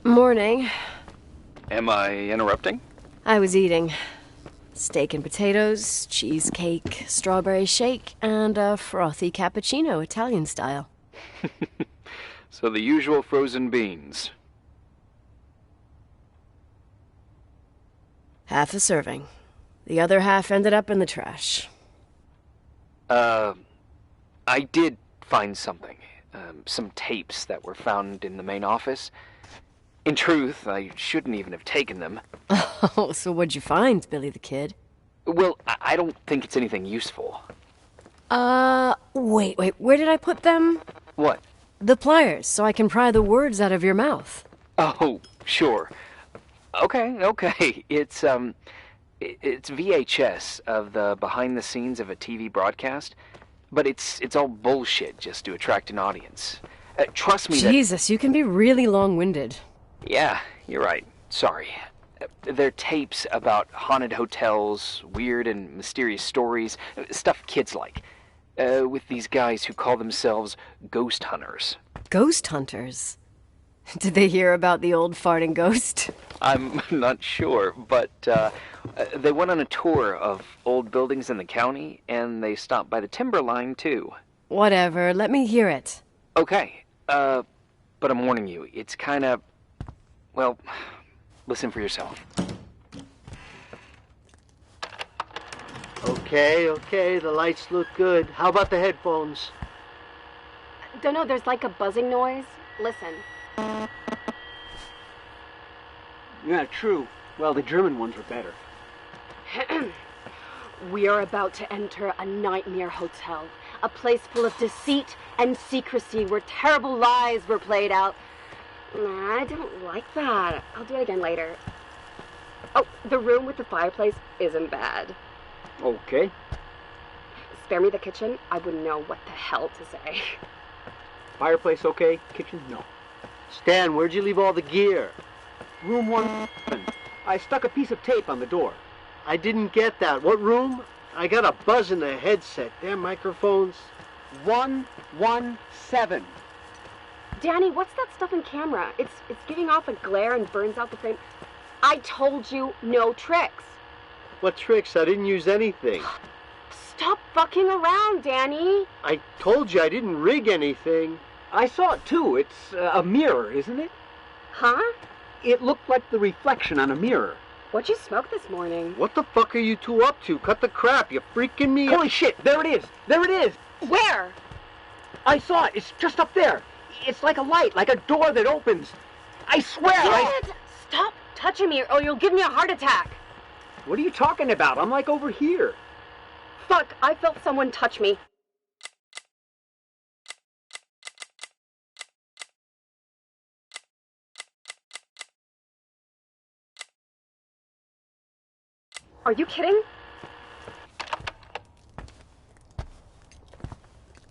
Morning. Am I interrupting? I was eating steak and potatoes, cheesecake, strawberry shake, and a frothy cappuccino, Italian style. So the usual frozen beans. Half a serving. The other half ended up in the trash. I did find something. Some tapes that were found in the main office. In truth, I shouldn't even have taken them. Oh, so what'd you find, Billy the Kid? Well, I don't think it's anything useful. Wait, where did I put them? What? The pliers, so I can pry the words out of your mouth. Oh, sure. Okay. It's VHS of the behind the scenes of a TV broadcast, but it's all bullshit just to attract an audience. Trust me. Jesus, you can be really long-winded. Yeah, you're right. Sorry. They're tapes about haunted hotels, weird and mysterious stories, stuff kids like, with these guys who call themselves ghost hunters. Ghost hunters? Did they hear about the old farting ghost? I'm not sure, but they went on a tour of old buildings in the county, and they stopped by the timberline, too. Whatever, let me hear it. Okay, but I'm warning you, it's kind of... Well, listen for yourself. Okay, the lights look good. How about the headphones? Don't know, there's like a buzzing noise. Listen. Yeah, true. Well, the German ones were better. We are about to enter a nightmare hotel. A place full of deceit and secrecy where terrible lies were played out. Nah, I don't like that. I'll do it again later. Oh, the room with the fireplace isn't bad. Okay. Spare me the kitchen. I wouldn't know what the hell to say. Fireplace okay, kitchen no. Stan, where'd you leave all the gear? Room 1. I stuck a piece of tape on the door. I didn't get that. What room? I got a buzz in the headset. Damn microphones. 117. Danny, what's that stuff in camera? It's giving off a glare and burns out the frame. I told you no tricks. What tricks? I didn't use anything. Stop fucking around, Danny. I told you I didn't rig anything. I saw it too. It's a mirror, isn't it? Huh? It looked like the reflection on a mirror. What'd you smoke this morning? What the fuck are you two up to? Cut the crap. You're freaking me out. Holy shit, there it is. There it is. Where? I saw it. It's just up there. It's like a light, like a door that opens. I swear. Dad, stop touching me or you'll give me a heart attack. What are you talking about? I'm like over here. Fuck, I felt someone touch me. Are you kidding?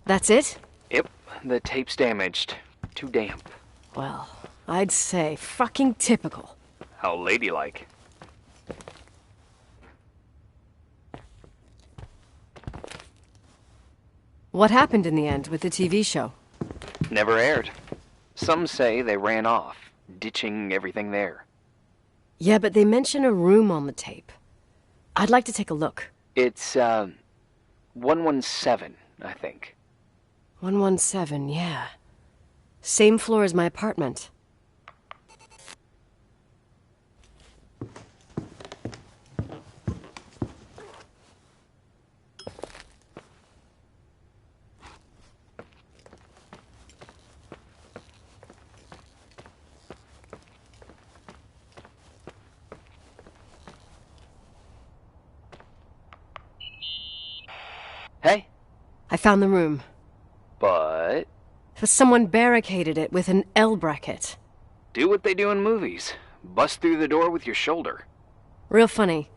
That's it? Yep, the tape's damaged. Too damp. Well, I'd say fucking typical. How ladylike. What happened in the end with the TV show? Never aired. Some say they ran off, ditching everything there. Yeah, but they mention a room on the tape. I'd like to take a look. It's, 117, I think. 117, yeah. Same floor as my apartment. Hey? I found the room. But... Someone barricaded it with an L bracket. do what they do in movies. Bust through the door with your shoulder. Real funny.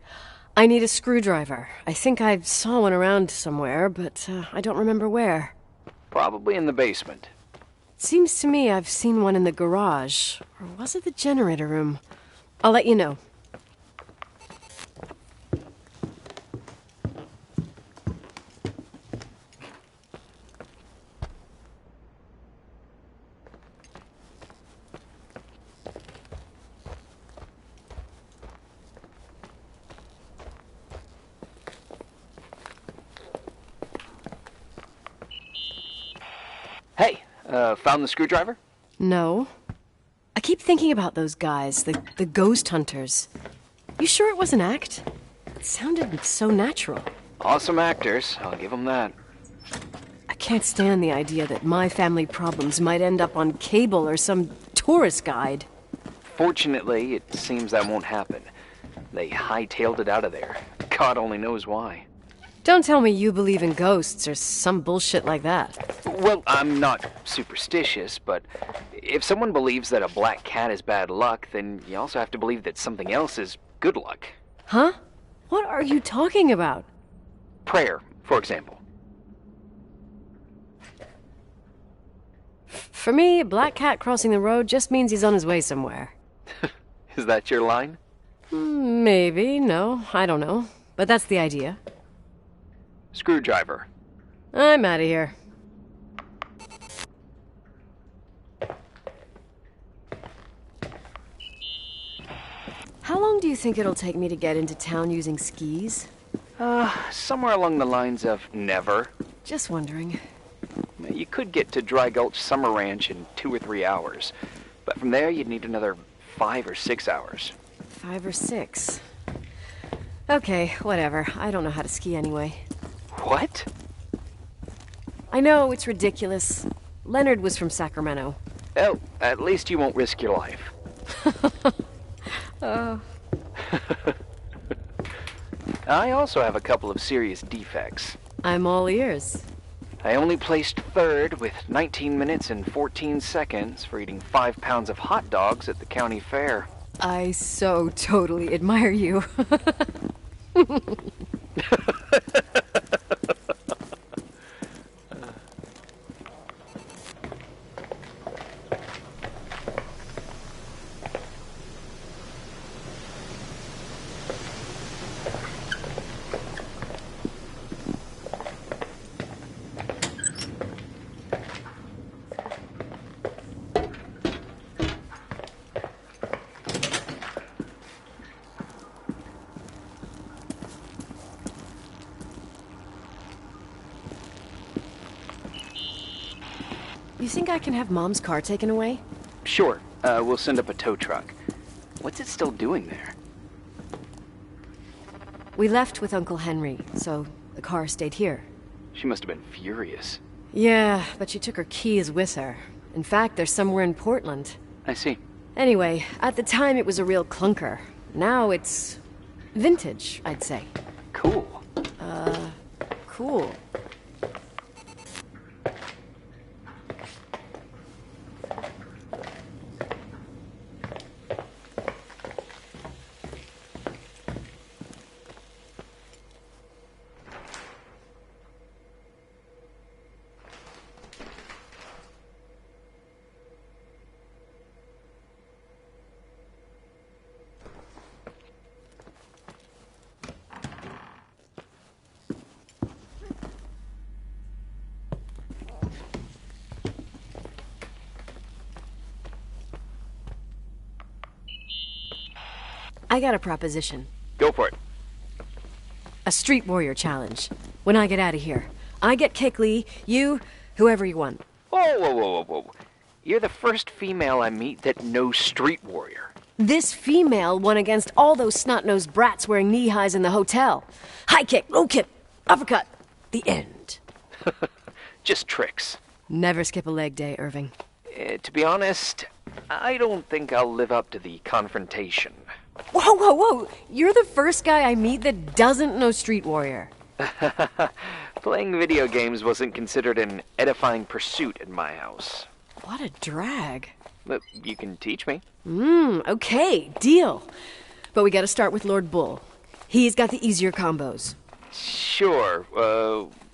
I need a screwdriver. I think I saw one around somewhere, but I don't remember where. Probably in the basement. It seems to me I've seen one in the garage. Or was it the generator room? I'll let you know. Hey, found the screwdriver? No. I keep thinking about those guys, the ghost hunters. You sure it was an act? It sounded so natural. Awesome actors, I'll give them that. I can't stand the idea that my family problems might end up on cable or some tourist guide. Fortunately, it seems that won't happen. They hightailed it out of there. God only knows why. Don't tell me you believe in ghosts or some bullshit like that. Well, I'm not superstitious, but if someone believes that a black cat is bad luck, then you also have to believe that something else is good luck. Huh? What are you talking about? Prayer, for example. For me, a black cat crossing the road just means he's on his way somewhere. Is that your line? Maybe, no, I don't know. But that's the idea. Screwdriver. I'm out of here. How long do you think it'll take me to get into town using skis? Somewhere along the lines of never. Just wondering. You could get to Dry Gulch Summer Ranch in 2 or 3 hours, but from there you'd need another 5 or 6 hours. 5 or 6. Okay, whatever. I don't know how to ski anyway. What? I know, it's ridiculous. Leonard was from Sacramento. Oh, at least you won't risk your life. I also have a couple of serious defects. I'm all ears. I only placed 3rd with 19 minutes and 14 seconds for eating 5 pounds of hot dogs at the county fair. I so totally admire you. You think I can have Mom's car taken away? Sure, we'll send up a tow truck. What's it still doing there? We left with Uncle Henry, so the car stayed here. She must have been furious. Yeah, but she took her keys with her. In fact, they're somewhere in Portland. I see. Anyway, at the time it was a real clunker. Now it's vintage, I'd say. Cool. Cool. I got a proposition. Go for it. A street warrior challenge. When I get out of here, I get Kick Lee, you, whoever you want. Whoa, whoa, whoa, whoa, whoa. You're the first female I meet that knows street warrior. This female won against all those snot-nosed brats wearing knee-highs in the hotel. High kick, low kick, uppercut. The end. Just tricks. Never skip a leg day, Irving. To be honest, I don't think I'll live up to the confrontation. Whoa, whoa, whoa! You're the first guy I meet that doesn't know Street Warrior. Playing video games wasn't considered an edifying pursuit in my house. What a drag. But you can teach me. Okay, deal. But we gotta start with Lord Bull. He's got the easier combos. Sure,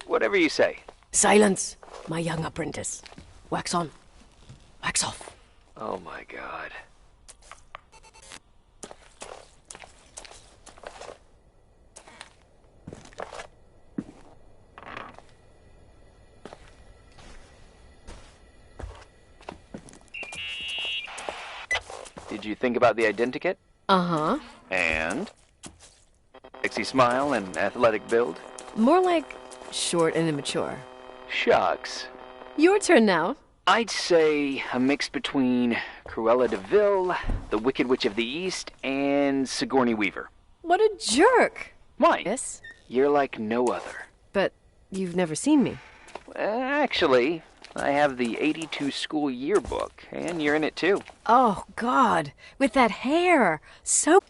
whatever you say. Silence, my young apprentice. Wax on, wax off. Oh my god. Did you think about the identikit? Uh-huh. And? Sexy smile and athletic build? More like short and immature. Shucks. Your turn now. I'd say a mix between Cruella de Vil, the Wicked Witch of the East, and Sigourney Weaver. What a jerk. Why? Yes? You're like no other. But you've never seen me. Actually, I have the 82 school yearbook, and you're in it too. Oh, God. With that hair. So...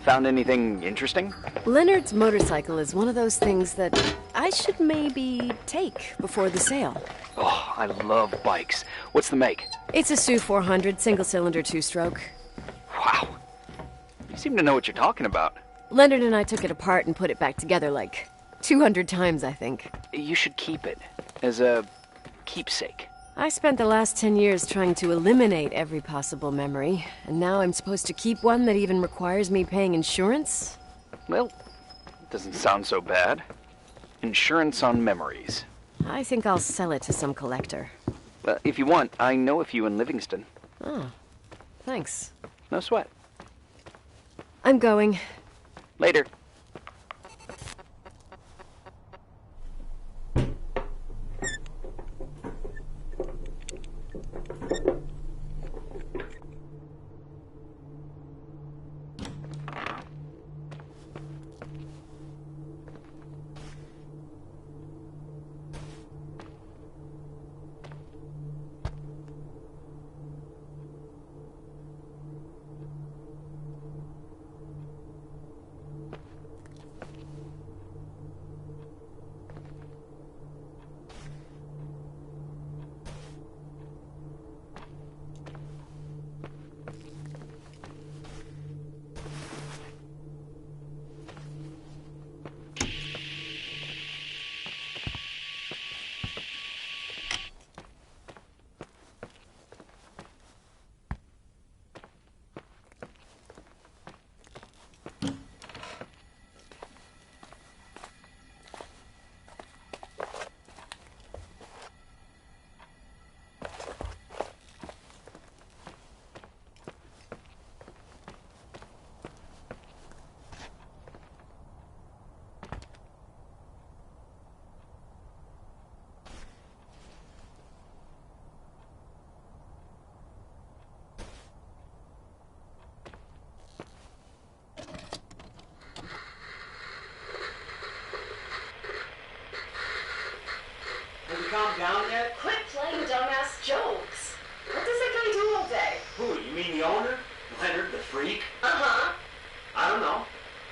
Found anything interesting? Leonard's motorcycle is one of those things that I should maybe take before the sale. Oh, I love bikes. What's the make? It's a Sioux 400 single-cylinder two-stroke. Wow. You seem to know what you're talking about. Leonard and I took it apart and put it back together like 200 times, I think. You should keep it as a keepsake. I spent the last 10 years trying to eliminate every possible memory, and now I'm supposed to keep one that even requires me paying insurance? Well, it doesn't sound so bad. Insurance on memories. I think I'll sell it to some collector. If you want, I know a few in Livingston. Oh, thanks. No sweat. I'm going. Later.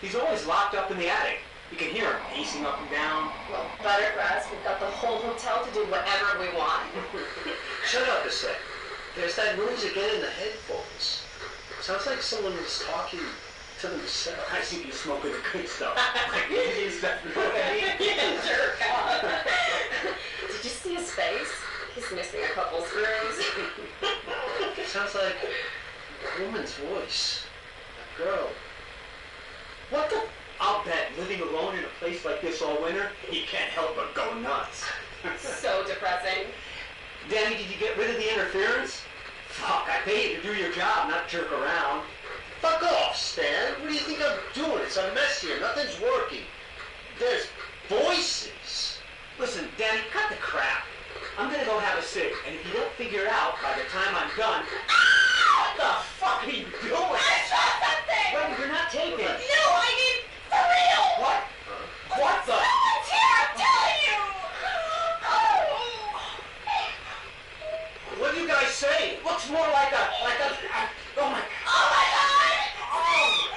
He's always locked up in the attic. You can hear him pacing up and down. Well, Buttergrass, we've got the whole hotel to do whatever we want. Shut up a sec. There's that noise again in the headphones. Sounds like someone is talking to themselves. I think you're smoking the good stuff. Is that what I mean? Yeah, sure. Did you see his face? He's missing a couple screws. Sounds like a woman's voice. A girl. What the? I'll bet living alone in a place like this all winter, he can't help but go nuts. So depressing. Danny, did you get rid of the interference? Fuck, I pay you to do your job, not jerk around. Fuck off, Stan. What do you think I'm doing? It's a mess here. Nothing's working. There's voices. Listen, Danny, cut the crap. I'm gonna go have a cig, and if you don't figure it out by the time I'm done... What the fuck are you doing? I saw something! Wait, you're not taping. No, I mean, for real! What? What the? Someone's here, I'm telling you! What do you guys say? It looks more like a... oh my... Oh my God! Oh!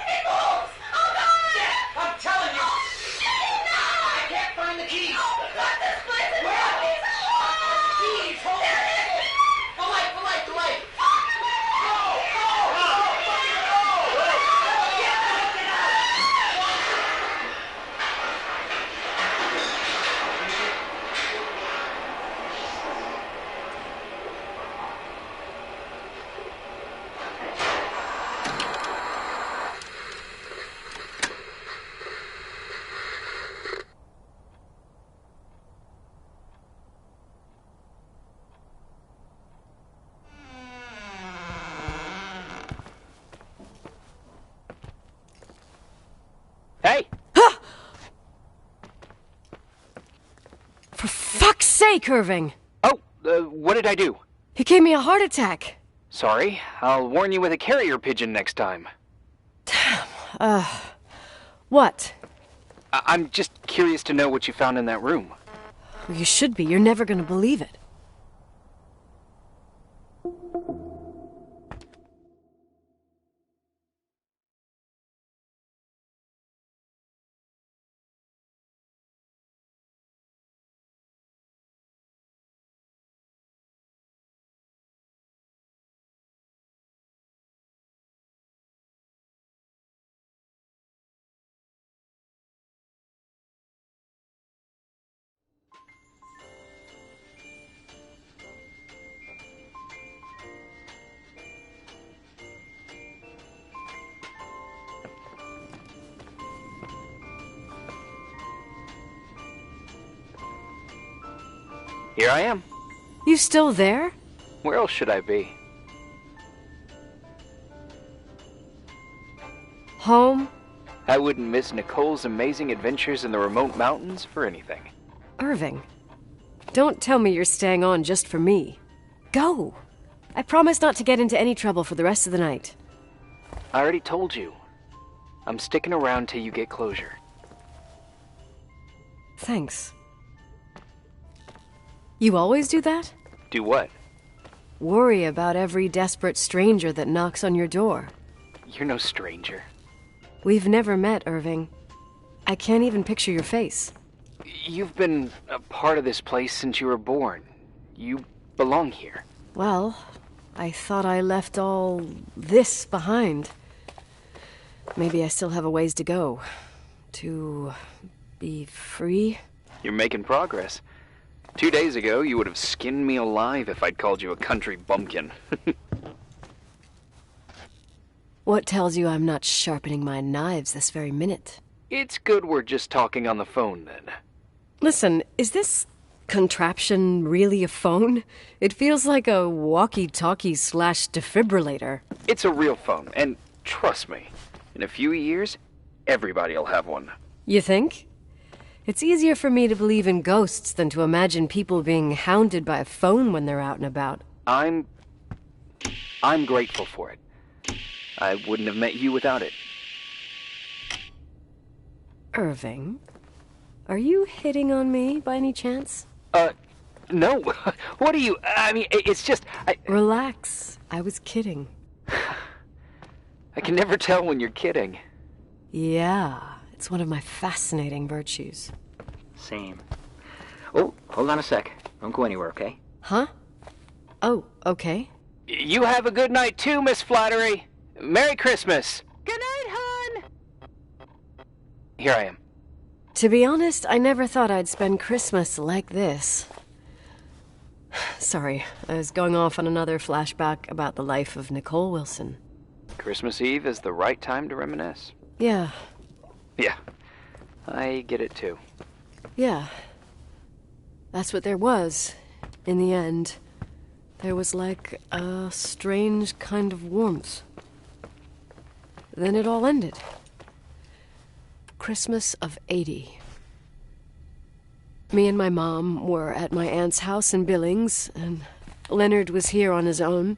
It moves! Oh God! Yeah, I'm telling you! No! I can't find the keys! Oh God, this place is Where? keys! Keys! Hold on! The light! The light! Hey! For fuck's sake, Irving! Oh, what did I do? You gave me a heart attack. Sorry, I'll warn you with a carrier pigeon next time. What? I'm just curious to know what you found in that room. Well, you should be. You're never gonna believe it. Here I am. You still there? Where else should I be? Home? I wouldn't miss Nicole's amazing adventures in the remote mountains for anything. Irving, don't tell me you're staying on just for me. Go! I promise not to get into any trouble for the rest of the night. I already told you. I'm sticking around till you get closure. Thanks. You always do that? Do what? Worry about every desperate stranger that knocks on your door. You're no stranger. We've never met, Irving. I can't even picture your face. You've been a part of this place since you were born. You belong here. Well, I thought I left all this behind. Maybe I still have a ways to go. To be free? You're making progress. 2 days ago, you would have skinned me alive if I'd called you a country bumpkin. What tells you I'm not sharpening my knives this very minute? It's good we're just talking on the phone, then. Listen, is this contraption really a phone? It feels like a walkie-talkie / defibrillator. It's a real phone, and trust me, in a few years, everybody'll have one. You think? It's easier for me to believe in ghosts than to imagine people being hounded by a phone when they're out and about. I'm grateful for it. I wouldn't have met you without it. Irving, are you hitting on me by any chance? No. What are you... I mean, it's just... Relax. I was kidding. I can never tell when you're kidding. Yeah, it's one of my fascinating virtues. Same. Oh, hold on a sec. Don't go anywhere, okay? Huh? Oh, okay. You have a good night too, Miss Flattery. Merry Christmas. Good night, hon. Here I am. To be honest, I never thought I'd spend Christmas like this. Sorry, I was going off on another flashback about the life of Nicole Wilson. Christmas Eve is the right time to reminisce. Yeah. Yeah, I get it too. Yeah. That's what there was, in the end. There was like a strange kind of warmth. Then it all ended. Christmas of '80. Me and my mom were at my aunt's house in Billings, and Leonard was here on his own.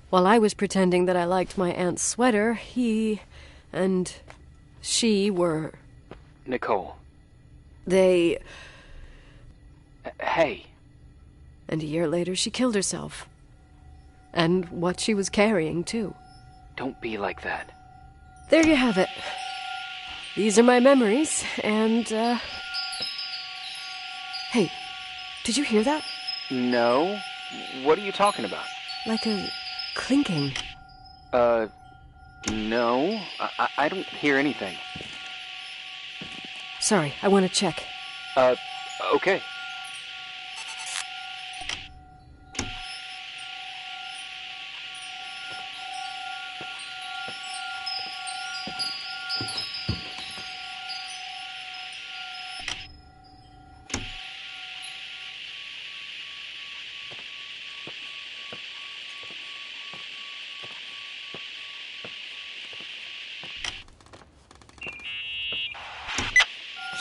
While I was pretending that I liked my aunt's sweater, he and she were... Nicole. They... Hey. And a year later, she killed herself. And what she was carrying, too. Don't be like that. There you have it. These are my memories, and, Hey, did you hear that? No? What are you talking about? Like a clinking. No. I don't hear anything. Sorry, I want to check. Okay.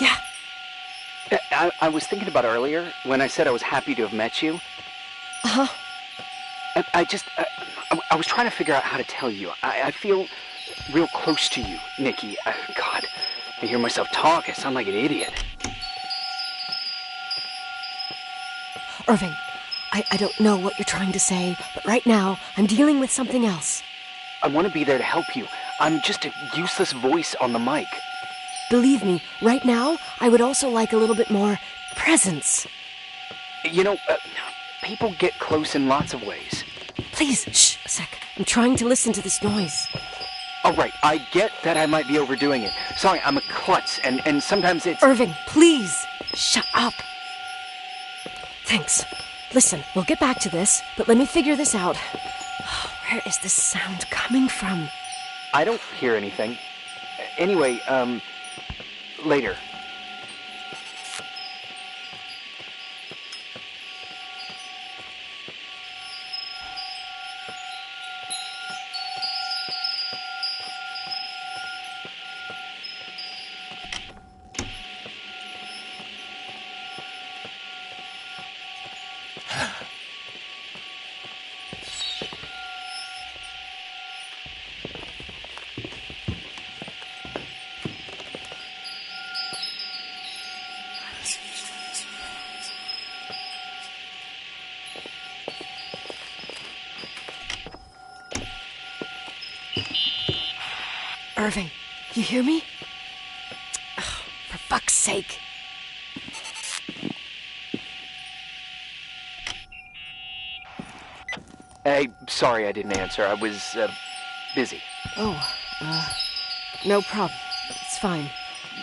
Yeah. I was thinking about earlier when I said I was happy to have met you. Uh-huh. I was trying to figure out how to tell you. I feel real close to you, Nikki. God, I hear myself talk. I sound like an idiot. Irving, I don't know what you're trying to say, but right now, I'm dealing with something else. I want to be there to help you. I'm just a useless voice on the mic. Believe me, right now, I would also like a little bit more presence. You know, people get close in lots of ways. Please, shh, a sec. I'm trying to listen to this noise. All right, I get that I might be overdoing it. Sorry, I'm a klutz, and sometimes it's... Irving, please, shut up. Thanks. Listen, we'll get back to this, but let me figure this out. Where is this sound coming from? I don't hear anything. Anyway, later. Irving, you hear me? Oh, for fuck's sake. Hey, sorry I didn't answer. I was, busy. Oh, no problem. It's fine.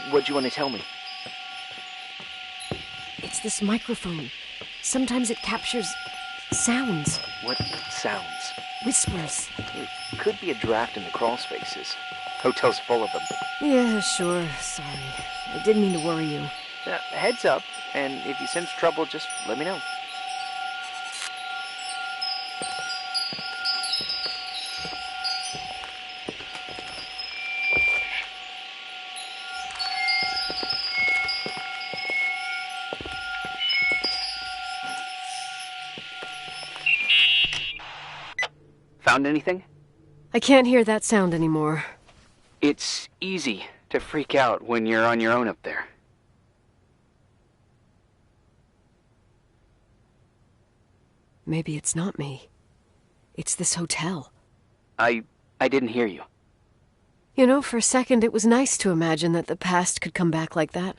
What'd you want to tell me? It's this microphone. Sometimes it captures sounds, What sounds? whispers. It could be a draft in the crawl spaces. Hotel's full of them. Yeah, sure. Sorry. I didn't mean to worry you. Heads up, and if you sense trouble, just let me know. Found anything? I can't hear that sound anymore. It's easy to freak out when you're on your own up there. Maybe it's not me. It's this hotel. I didn't hear you. You know, for a second it was nice to imagine that the past could come back like that.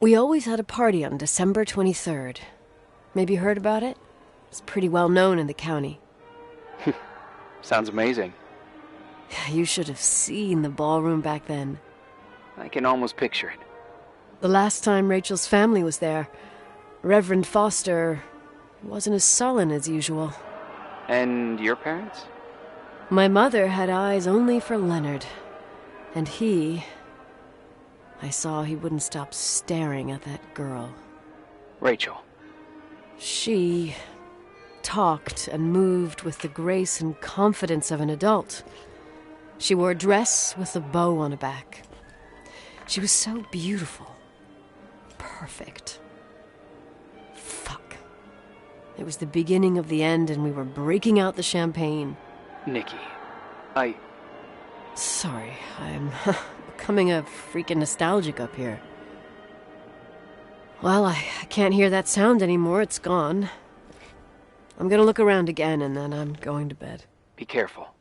We always had a party on December 23rd. Maybe you heard about it? It's pretty well known in the county. Sounds amazing. You should have seen the ballroom back then. I can almost picture it. The last time Rachel's family was there, Reverend Foster wasn't as sullen as usual. And your parents? My mother had eyes only for Leonard. And I saw he wouldn't stop staring at that girl. Rachel. She talked and moved with the grace and confidence of an adult. She wore a dress with a bow on her back. She was so beautiful. Perfect. Fuck. It was the beginning of the end, and we were breaking out the champagne. Nikki, Sorry, I'm becoming a freaking nostalgic up here. Well, I can't hear that sound anymore. It's gone. I'm gonna look around again, and then I'm going to bed. Be careful.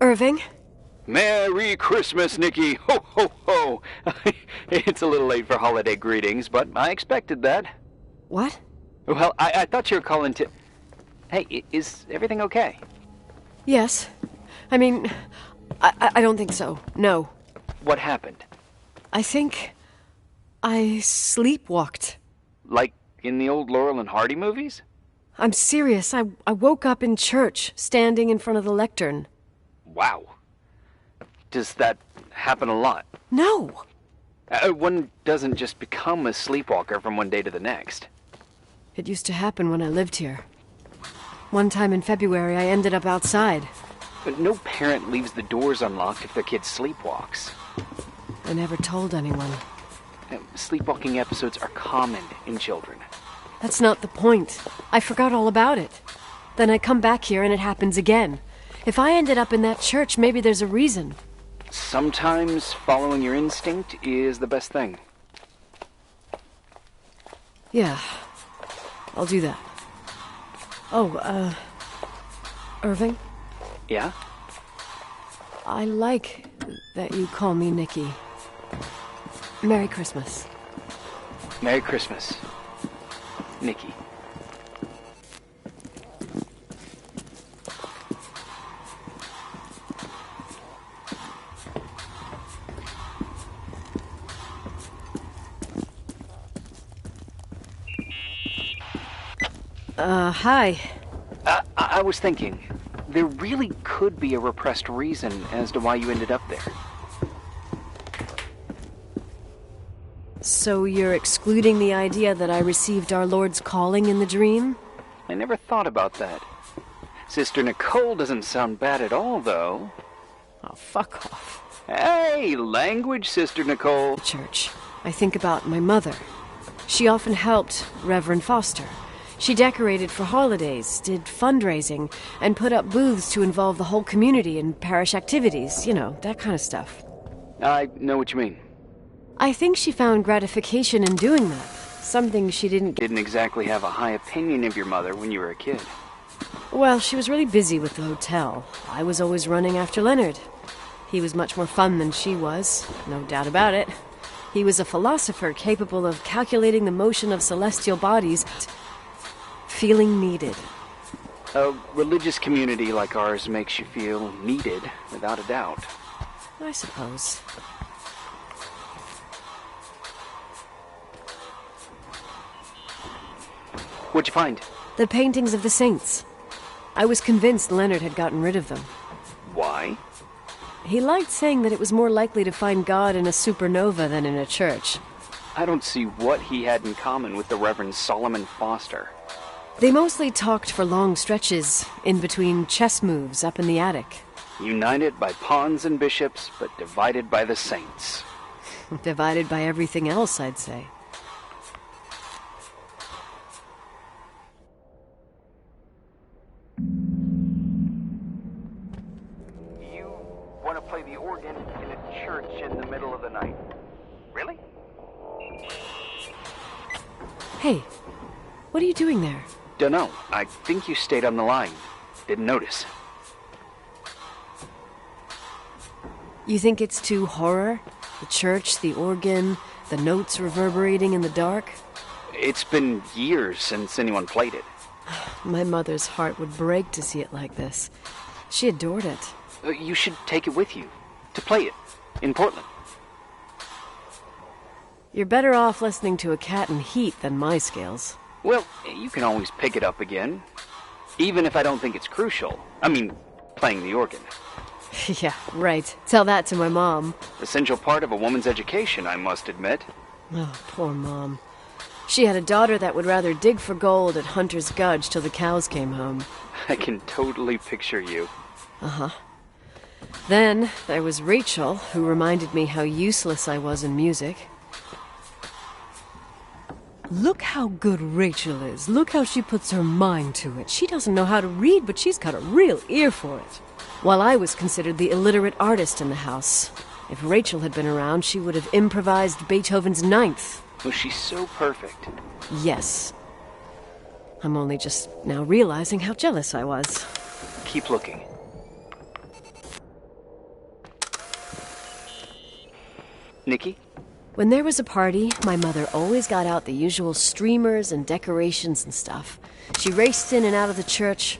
Irving? Merry Christmas, Nikki! Ho, ho, ho! It's a little late for holiday greetings, but I expected that. What? Well, I thought you were calling to... Hey, is everything okay? Yes. I mean, I don't think so. No. What happened? I think I sleepwalked. Like in the old Laurel and Hardy movies? I'm serious. I woke up in church, standing in front of the lectern. Wow. Does that happen a lot? No. One doesn't just become a sleepwalker from one day to the next. It used to happen when I lived here. One time in February, I ended up outside. But no parent leaves the doors unlocked if their kid sleepwalks. I never told anyone. Sleepwalking episodes are common in children. That's not the point. I forgot all about it. Then I come back here and it happens again. If I ended up in that church, maybe there's a reason. Sometimes following your instinct is the best thing. Yeah, I'll do that. Oh, Irving? Yeah? I like that you call me Nikki. Merry Christmas. Merry Christmas, Nikki. Hi. I was thinking, there really could be a repressed reason as to why you ended up there. So you're excluding the idea that I received our Lord's calling in the dream? I never thought about that. Sister Nicole doesn't sound bad at all, though. Oh, fuck off. Hey, language, Sister Nicole. Church. I think about my mother. She often helped Reverend Foster. She decorated for holidays, did fundraising, and put up booths to involve the whole community in parish activities. You know, that kind of stuff. I know what you mean. I think she found gratification in doing that. Something she didn't get. Didn't exactly have a high opinion of your mother when you were a kid. Well, she was really busy with the hotel. I was always running after Leonard. He was much more fun than she was, no doubt about it. He was a philosopher capable of calculating the motion of celestial bodies, feeling needed. A religious community like ours makes you feel needed, without a doubt. I suppose. What'd you find? The paintings of the saints. I was convinced Leonard had gotten rid of them. Why? He liked saying that it was more likely to find God in a supernova than in a church. I don't see what he had in common with the Reverend Solomon Foster. They mostly talked for long stretches, in between chess moves up in the attic. United by pawns and bishops, but divided by the saints. Divided by everything else, I'd say. You want to play the organ in a church in the middle of the night? Really? Hey, what are you doing there? Dunno. I think you stayed on the line. Didn't notice. You think it's too horror? The church, the organ, the notes reverberating in the dark? It's been years since anyone played it. My mother's heart would break to see it like this. She adored it. You should take it with you. To play it. In Portland. You're better off listening to a cat in heat than my scales. Well, you can always pick it up again. Even if I don't think it's crucial. I mean, playing the organ. Yeah, right. Tell that to my mom. Essential part of a woman's education, I must admit. Oh, poor Mom. She had a daughter that would rather dig for gold at Hunter's Gulch till the cows came home. I can totally picture you. Uh-huh. Then there was Rachel, who reminded me how useless I was in music. Look how good Rachel is. Look how she puts her mind to it. She doesn't know how to read, but she's got a real ear for it. While I was considered the illiterate artist in the house. If Rachel had been around, she would have improvised Beethoven's Ninth. Oh, she's so perfect. Yes. I'm only just now realizing how jealous I was. Keep looking. Nikki? When there was a party, my mother always got out the usual streamers and decorations and stuff. She raced in and out of the church,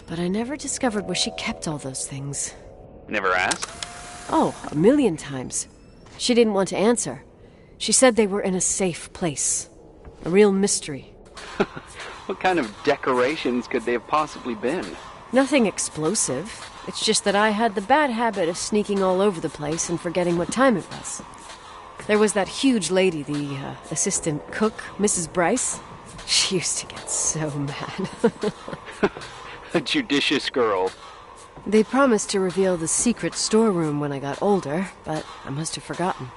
but I never discovered where she kept all those things. Never asked? Oh, a million times. She didn't want to answer. She said they were in a safe place. A real mystery. What kind of decorations could they have possibly been? Nothing explosive. It's just that I had the bad habit of sneaking all over the place and forgetting what time it was. There was that huge lady, the assistant cook, Mrs. Bryce. She used to get so mad. A judicious girl. They promised to reveal the secret storeroom when I got older, but I must have forgotten.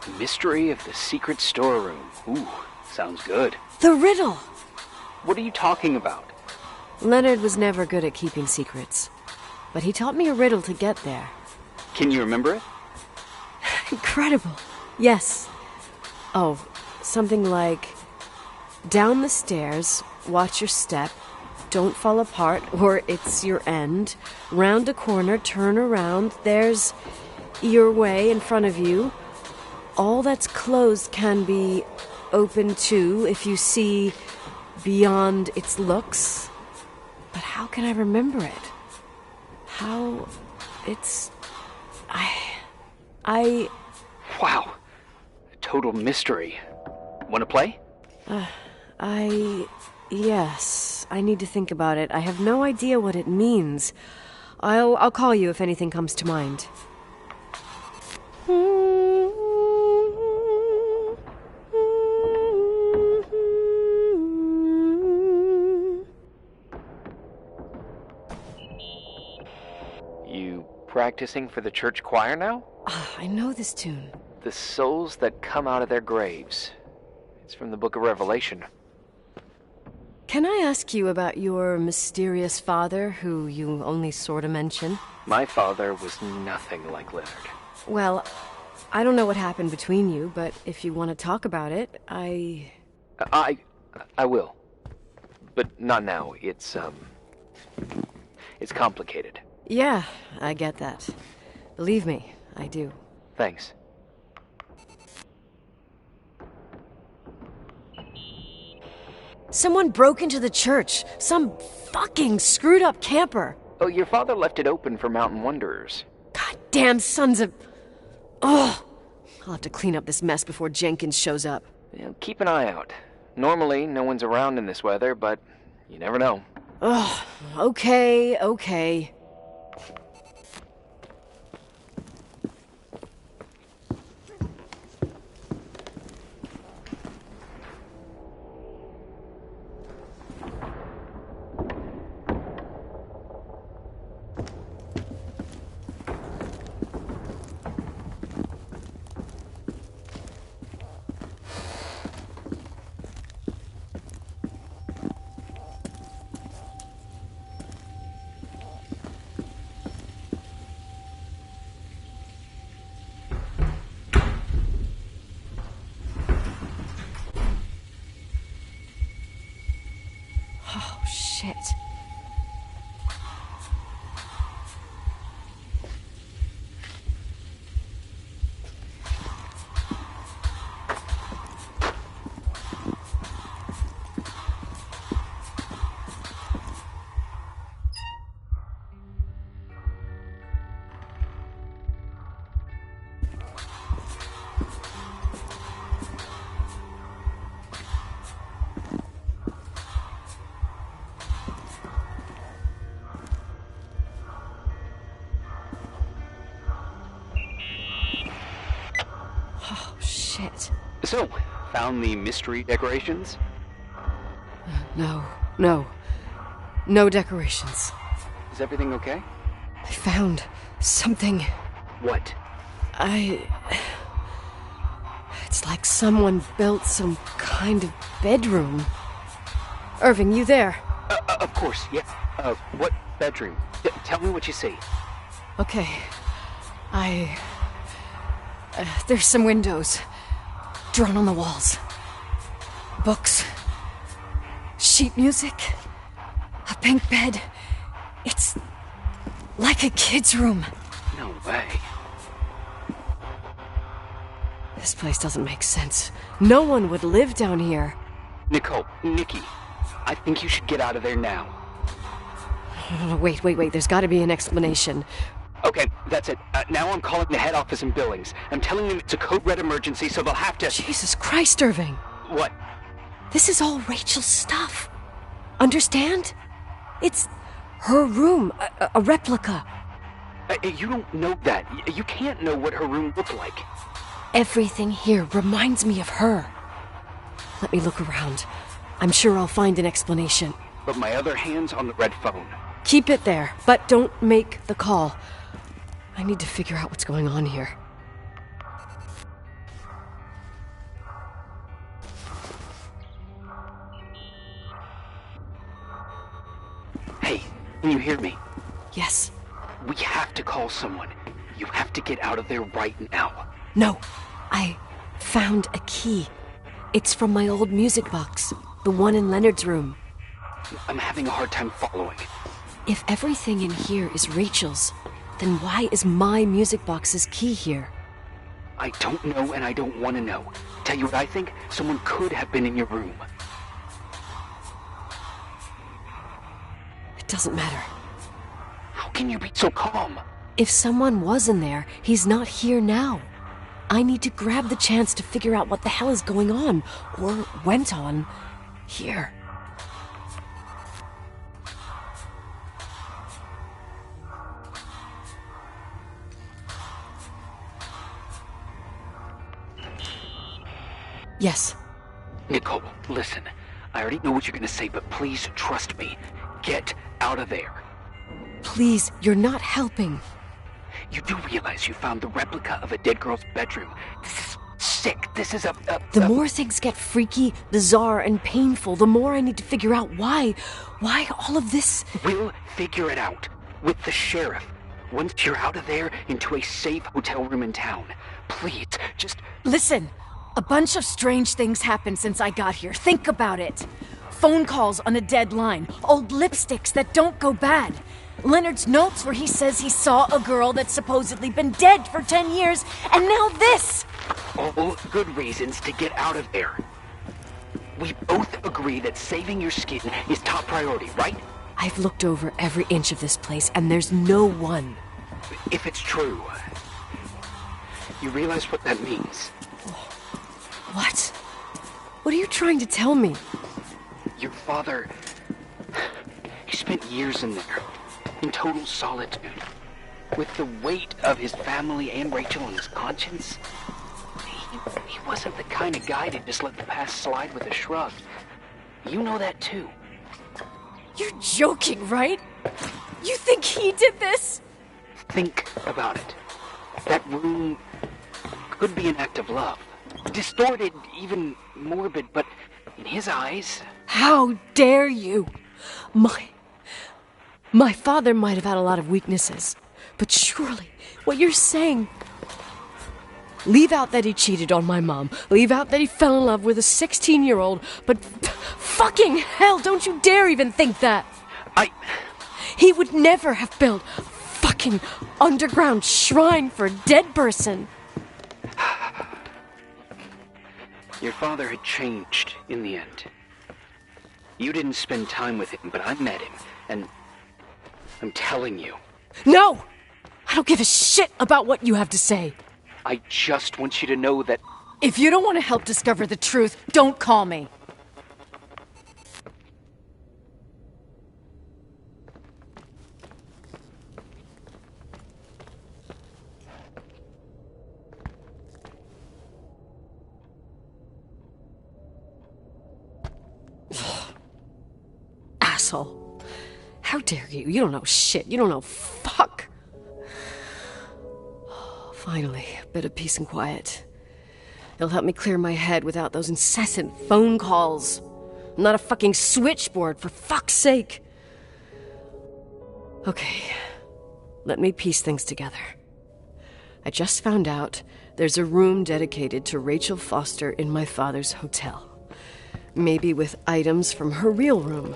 The mystery of the secret storeroom. Ooh, sounds good. The riddle! What are you talking about? Leonard was never good at keeping secrets, but he taught me a riddle to get there. Can you remember it? Incredible. Yes. Oh, something like, down the stairs, watch your step, don't fall apart, or it's your end. Round a corner, turn around, there's your way in front of you. All that's closed can be open too if you see beyond its looks. But how can I remember it? How... it's... I... Wow. A total mystery. Want to play? Yes, I need to think about it. I have no idea what it means. I'll call you if anything comes to mind. You practicing for the church choir now? I know this tune. The souls that come out of their graves. It's from the book of Revelation. Can I ask you about your mysterious father, who you only sort of mention? My father was nothing like Leonard. Well, I don't know what happened between you, but if you want to talk about it, I will. But not now. It's complicated. Yeah, I get that. Believe me, I do. Thanks. Someone broke into the church. Some fucking screwed up camper. Oh, your father left it open for mountain wanderers. Goddamn sons of... Oh! I'll have to clean up this mess before Jenkins shows up. Keep an eye out. Normally, no one's around in this weather, but you never know. Ugh, okay. Oh, shit. Oh, shit. So, found the mystery decorations? No decorations. Is everything okay? I found something. What? It's like someone built some kind of bedroom. Irving, you there? Of course, yeah. What bedroom? Tell me what you see. Okay. There's some windows drawn on the walls. Books. Sheet music. A pink bed. It's like a kid's room. No way. This place doesn't make sense. No one would live down here. Nicole, Nikki, I think you should get out of there now. Wait. There's got to be an explanation. Okay, that's it. Now I'm calling the head office in Billings. I'm telling them it's a code red emergency, so they'll have to... Jesus Christ, Irving. What? This is all Rachel's stuff. Understand? It's her room, a replica. You don't know that. You can't know what her room looked like. Everything here reminds me of her. Let me look around. I'm sure I'll find an explanation. But my other hand's on the red phone. Keep it there, but don't make the call. I need to figure out what's going on here. Hey, can you hear me? Yes. We have to call someone. You have to get out of there right now. No, I found a key. It's from my old music box, the one in Leonard's room. I'm having a hard time following. If everything in here is Rachel's, then why is my music box's key here? I don't know and I don't want to know. Tell you what I think? Someone could have been in your room. It doesn't matter. How can you be so calm? If someone was in there, he's not here now. I need to grab the chance to figure out what the hell is going on, or went on, here. Yes. Nicole, listen. I already know what you're gonna say, but please trust me. Get out of there. Please, you're not helping. You do realize you found the replica of a dead girl's bedroom. This is sick. This is The more things get freaky, bizarre, and painful, the more I need to figure out why all of this... We'll figure it out. With the sheriff. Once you're out of there, into a safe hotel room in town. Please, just... Listen, a bunch of strange things happened since I got here. Think about it. Phone calls on a dead line. Old lipsticks that don't go bad. Leonard's notes where he says he saw a girl that's supposedly been dead for 10 years, and now this! All good reasons to get out of there. We both agree that saving your skin is top priority, right? I've looked over every inch of this place, and there's no one. If it's true, you realize what that means. What? What are you trying to tell me? Your father... He spent years in there. In total solitude, with the weight of his family and Rachel on his conscience. He wasn't the kind of guy to just let the past slide with a shrug. You know that too. You're joking, right? You think he did this? Think about it. That room could be an act of love. Distorted, even morbid, but in his eyes... How dare you! My father might have had a lot of weaknesses, but surely what you're saying... Leave out that he cheated on my mom. Leave out that he fell in love with a 16-year-old, but fucking hell, don't you dare even think that! He would never have built a fucking underground shrine for a dead person. Your father had changed in the end. You didn't spend time with him, but I met him, and... I'm telling you. No! I don't give a shit about what you have to say. I just want you to know that... If you don't want to help discover the truth, don't call me. Asshole. How dare you? You don't know shit. You don't know fuck. Finally, a bit of peace and quiet. It'll help me clear my head without those incessant phone calls. I'm not a fucking switchboard, for fuck's sake. Okay, let me piece things together. I just found out there's a room dedicated to Rachel Foster in my father's hotel. Maybe with items from her real room.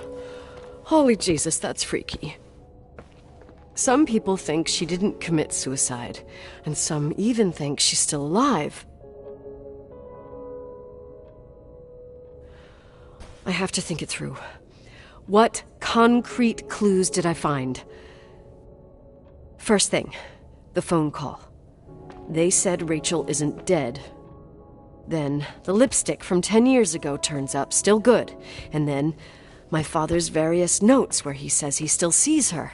Holy Jesus, that's freaky. Some people think she didn't commit suicide, and some even think she's still alive. I have to think it through. What concrete clues did I find? First thing, the phone call. They said Rachel isn't dead. Then the lipstick from 10 years ago turns up, still good. And then my father's various notes where he says he still sees her.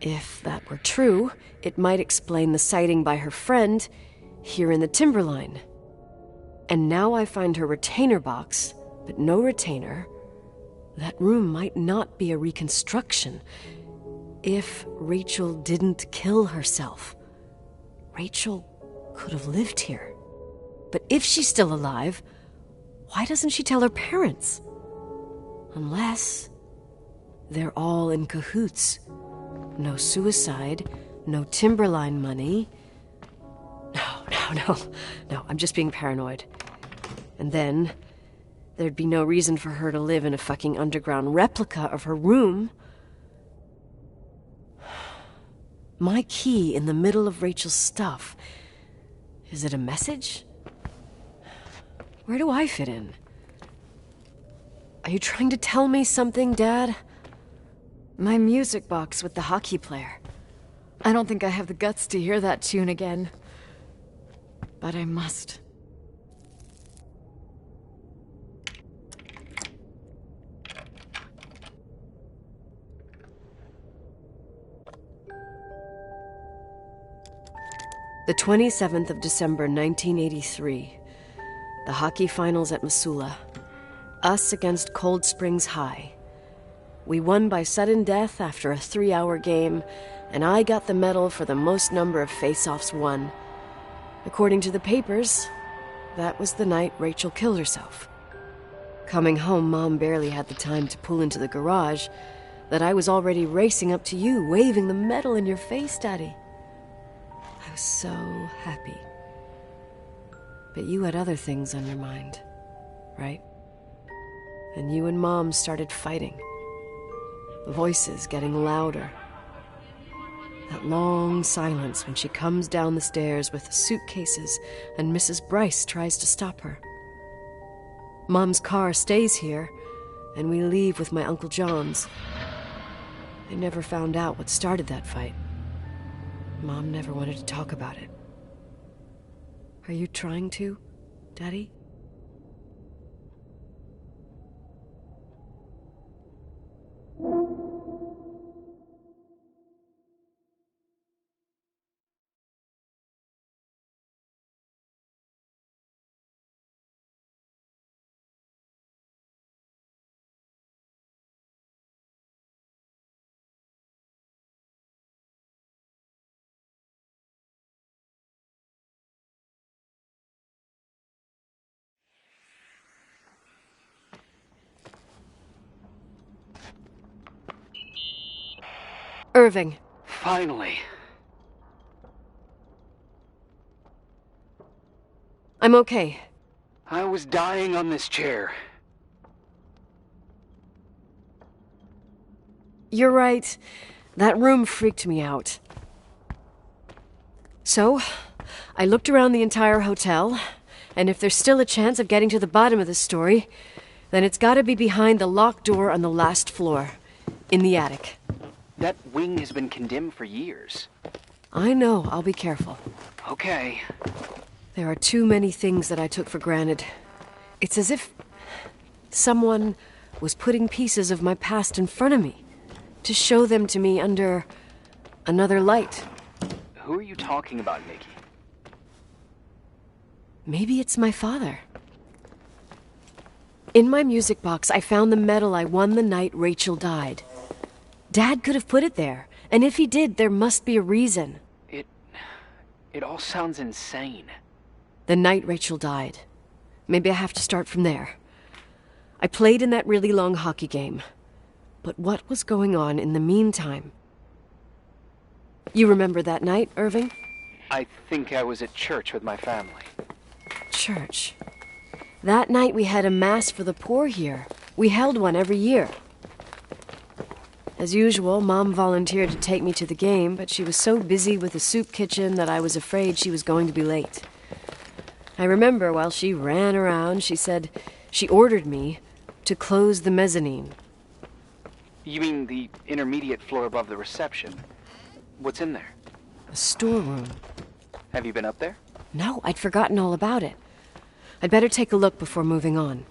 If that were true, it might explain the sighting by her friend here in the timberline. And now I find her retainer box, but no retainer. That room might not be a reconstruction. If Rachel didn't kill herself, Rachel could have lived here. But if she's still alive, why doesn't she tell her parents? Unless they're all in cahoots. No suicide, no timberline money. No, I'm just being paranoid. And then there'd be no reason for her to live in a fucking underground replica of her room. My key in the middle of Rachel's stuff. Is it a message? Where do I fit in? Are you trying to tell me something, Dad? My music box with the hockey player. I don't think I have the guts to hear that tune again. But I must. The 27th of December, 1983. The hockey finals at Missoula. Us against Cold Springs High. We won by sudden death after a 3-hour game, and I got the medal for the most number of face-offs won. According to the papers, that was the night Rachel killed herself. Coming home, Mom barely had the time to pull into the garage that I was already racing up to you, waving the medal in your face, Daddy. I was so happy. But you had other things on your mind, right? And you and Mom started fighting. The voices getting louder. That long silence when she comes down the stairs with the suitcases and Mrs. Bryce tries to stop her. Mom's car stays here, and we leave with my Uncle John's. I never found out what started that fight. Mom never wanted to talk about it. Are you trying to, Daddy? Irving. Finally. I'm okay. I was dying on this chair. You're right. That room freaked me out. So, I looked around the entire hotel, and if there's still a chance of getting to the bottom of this story, then it's gotta be behind the locked door on the last floor, in the attic. That wing has been condemned for years. I know, I'll be careful. Okay. There are too many things that I took for granted. It's as if someone was putting pieces of my past in front of me to show them to me under another light. Who are you talking about, Nikki? Maybe it's my father. In my music box, I found the medal I won the night Rachel died. Dad could have put it there, and if he did, there must be a reason. It all sounds insane. The night Rachel died. Maybe I have to start from there. I played in that really long hockey game. But what was going on in the meantime? You remember that night, Irving? I think I was at church with my family. Church. That night we had a mass for the poor here. We held one every year. As usual, Mom volunteered to take me to the game, but she was so busy with the soup kitchen that I was afraid she was going to be late. I remember while she ran around, she said she ordered me, to close the mezzanine. You mean the intermediate floor above the reception? What's in there? A storeroom. Have you been up there? No, I'd forgotten all about it. I'd better take a look before moving on.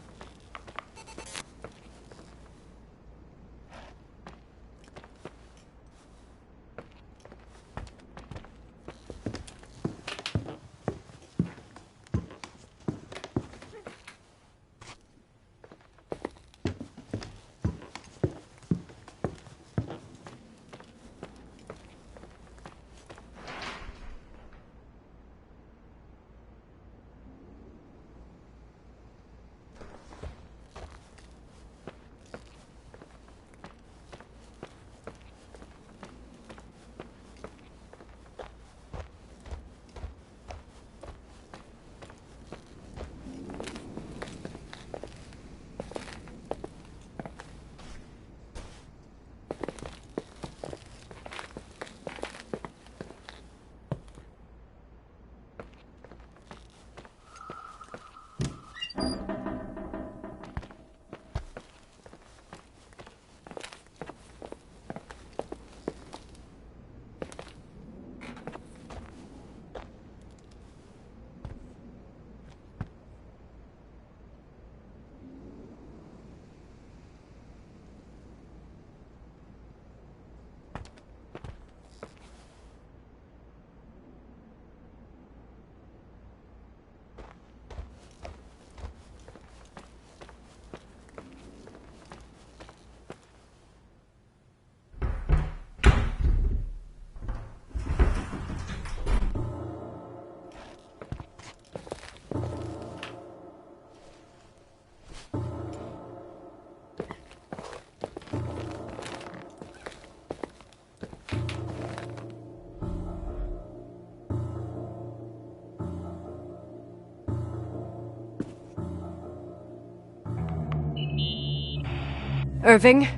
Irving?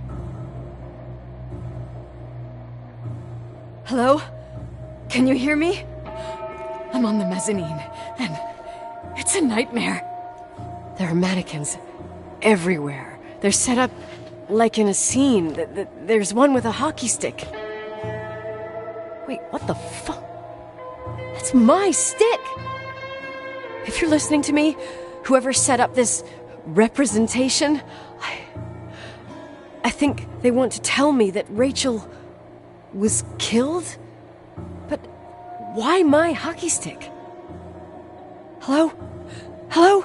Hello? Can you hear me? I'm on the mezzanine, and it's a nightmare. There are mannequins everywhere. They're set up like in a scene. There's one with a hockey stick. Wait, what the fuck? That's my stick! If you're listening to me, whoever set up this representation, I think they want to tell me that Rachel was killed? But why my hockey stick? Hello? Hello?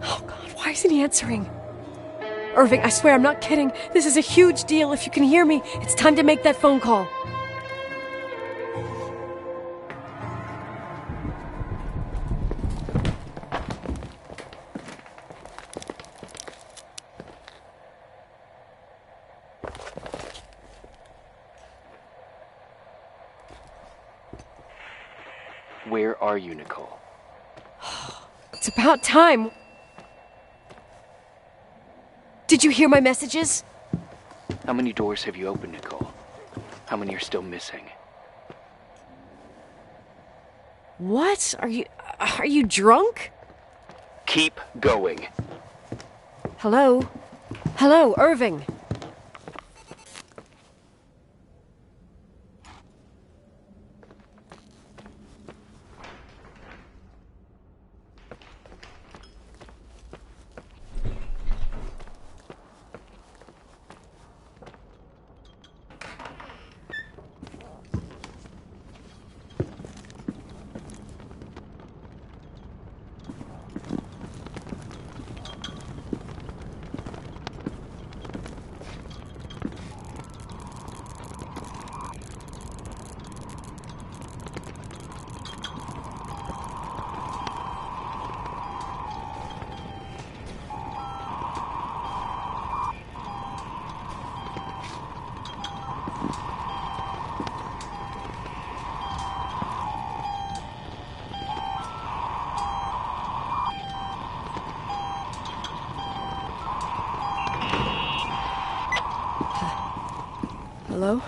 Oh God, why isn't he answering? Irving, I swear I'm not kidding. This is a huge deal. If you can hear me, it's time to make that phone call. Where are you, Nicole? It's about time. Did you hear my messages? How many doors have you opened, Nicole? How many are still missing? What? Are you drunk? Keep going. Hello? Hello, Irving. Hello?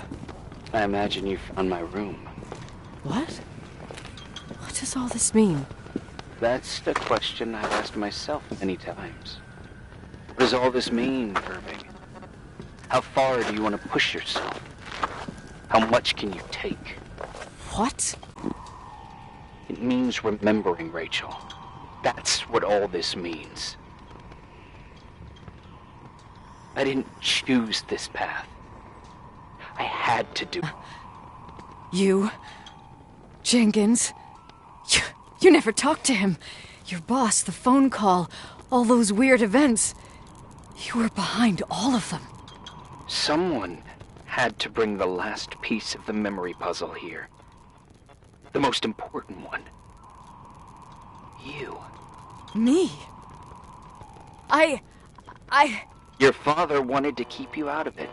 I imagine you found my room. What? What does all this mean? That's the question I've asked myself many times. What does all this mean, Irving? How far do you want to push yourself? How much can you take? What? It means remembering, Rachel. That's what all this means. I didn't choose this path. I had to do it. You? Jenkins? You never talked to him. Your boss, the phone call, all those weird events. You were behind all of them. Someone had to bring the last piece of the memory puzzle here. The most important one. You. Me? I... Your father wanted to keep you out of it.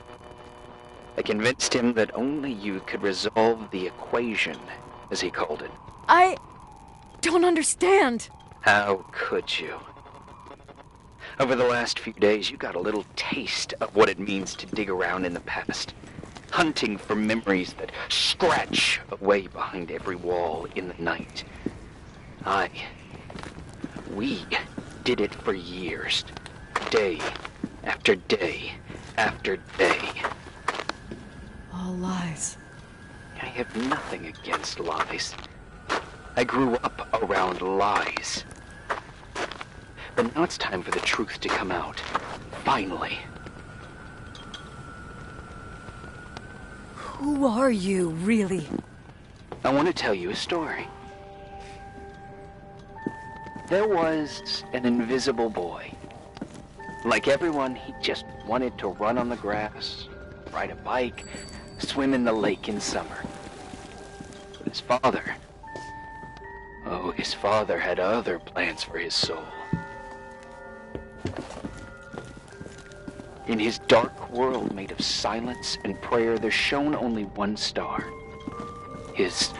I convinced him that only you could resolve the equation, as he called it. I don't understand. How could you? Over the last few days, you got a little taste of what it means to dig around in the past, hunting for memories that scratch away behind every wall in the night. We did it for years, day after day after day. All lies. I have nothing against lies. I grew up around lies. But now it's time for the truth to come out. Finally. Who are you, really? I want to tell you a story. There was an invisible boy. Like everyone, he just wanted to run on the grass, ride a bike, swim in the lake in summer. But his father had other plans for his soul. In his dark world made of silence and prayer, there shone only one star. His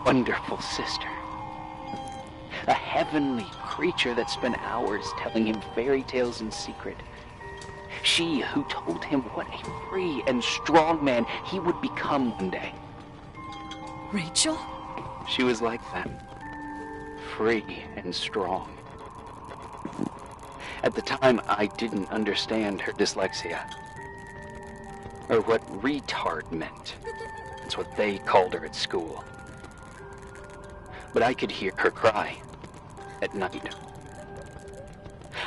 wonderful sister. A heavenly creature that spent hours telling him fairy tales in secret. She who told him what a free and strong man he would become one day. Rachel? She was like that. Free and strong. At the time, I didn't understand her dyslexia. Or what retard meant. That's what they called her at school. But I could hear her cry at night.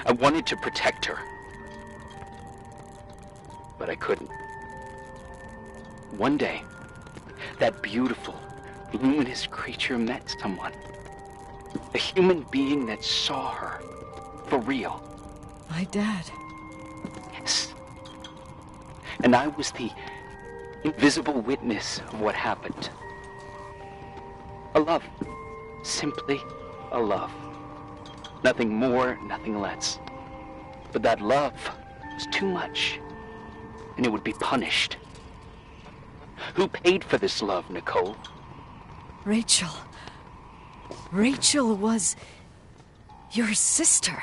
I wanted to protect her. But I couldn't. One day, that beautiful, luminous creature met someone. A human being that saw her. For real. My dad. Yes. And I was the invisible witness of what happened. A love. Simply a love. Nothing more, nothing less. But that love was too much. And it would be punished. Who paid for this love, Nicole? Rachel. Rachel was your sister.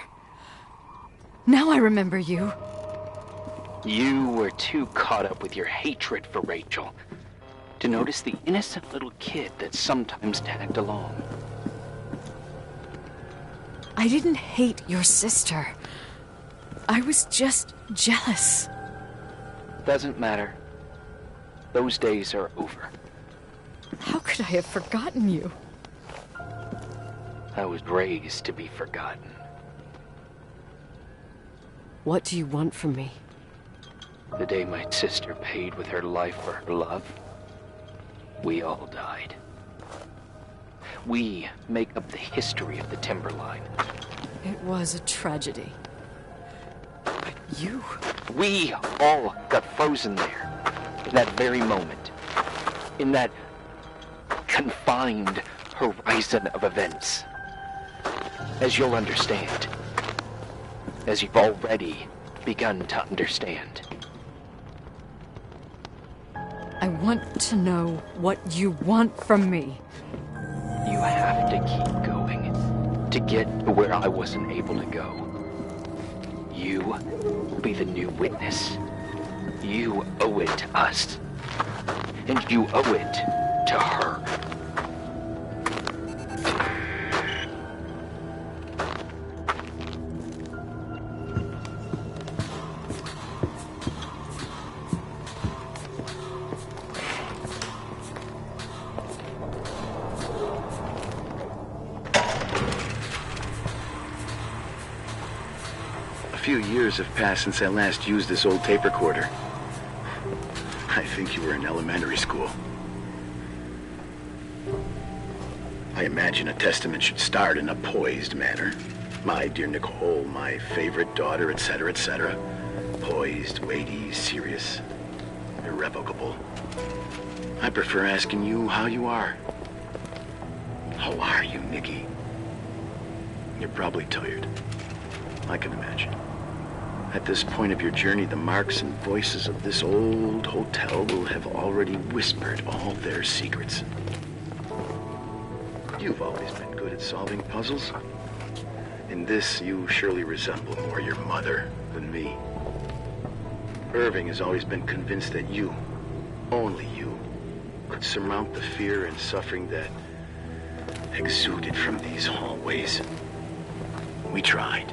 Now I remember you. You were too caught up with your hatred for Rachel to notice the innocent little kid that sometimes tagged along. I didn't hate your sister. I was just jealous. Doesn't matter. Those days are over. How could I have forgotten you? I was raised to be forgotten. What do you want from me? The day my sister paid with her life for her love, we all died. We make up the history of the Timberline. It was a tragedy. But you... We all got frozen there, in that very moment. In that confined horizon of events. As you'll understand. As you've already begun to understand. I want to know what you want from me. You have to keep going to get to where I wasn't able to go. You will be the new witness. You owe it to us. And you owe it to her. few years have passed since I last used this old tape recorder. I think you were in elementary school. I imagine a testament should start in a poised manner. My dear Nicole, my favorite daughter, etc., etc. Poised, weighty, serious, irrevocable. I prefer asking you how you are. How are you, Nikki? You're probably tired. I can imagine. At this point of your journey, the marks and voices of this old hotel will have already whispered all their secrets. You've always been good at solving puzzles. In this, you surely resemble more your mother than me. Irving has always been convinced that you, only you, could surmount the fear and suffering that exuded from these hallways. We tried.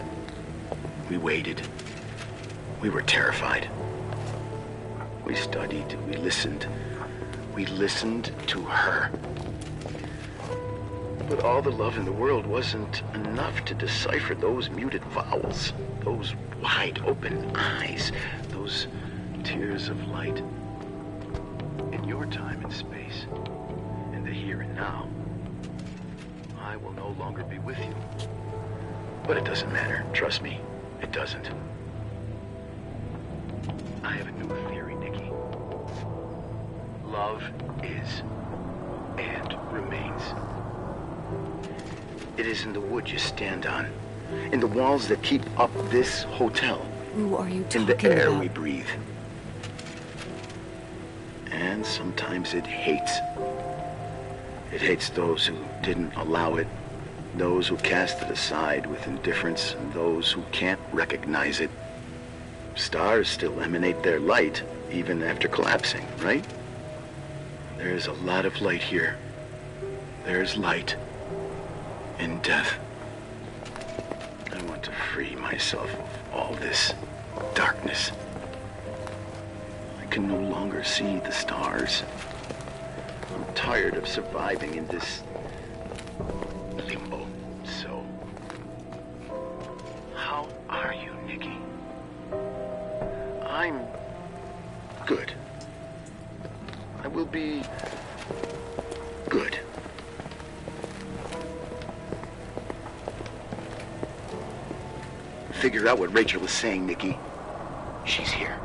We waited. We were terrified. We studied. We listened. We listened to her. But all the love in the world wasn't enough to decipher those muted vowels, those wide open eyes, those tears of light. In your time and space, in the here and now, I will no longer be with you. But it doesn't matter. Trust me, it doesn't. I have a new theory, Nikki. Love is and remains. It is in the wood you stand on, in the walls that keep up this hotel. Who are you talking about? In the air about? we breathe. And sometimes it hates. It hates those who didn't allow it, those who cast it aside with indifference, and those who can't recognize it. Stars still emanate their light, even after collapsing, right? There's a lot of light here. There's light in death. I want to free myself of all this darkness. I can no longer see the stars. I'm tired of surviving in this limbo. So, how are you, Nikki? I'm good. I will be good. Figure out what Rachel is saying, Nikki. She's here.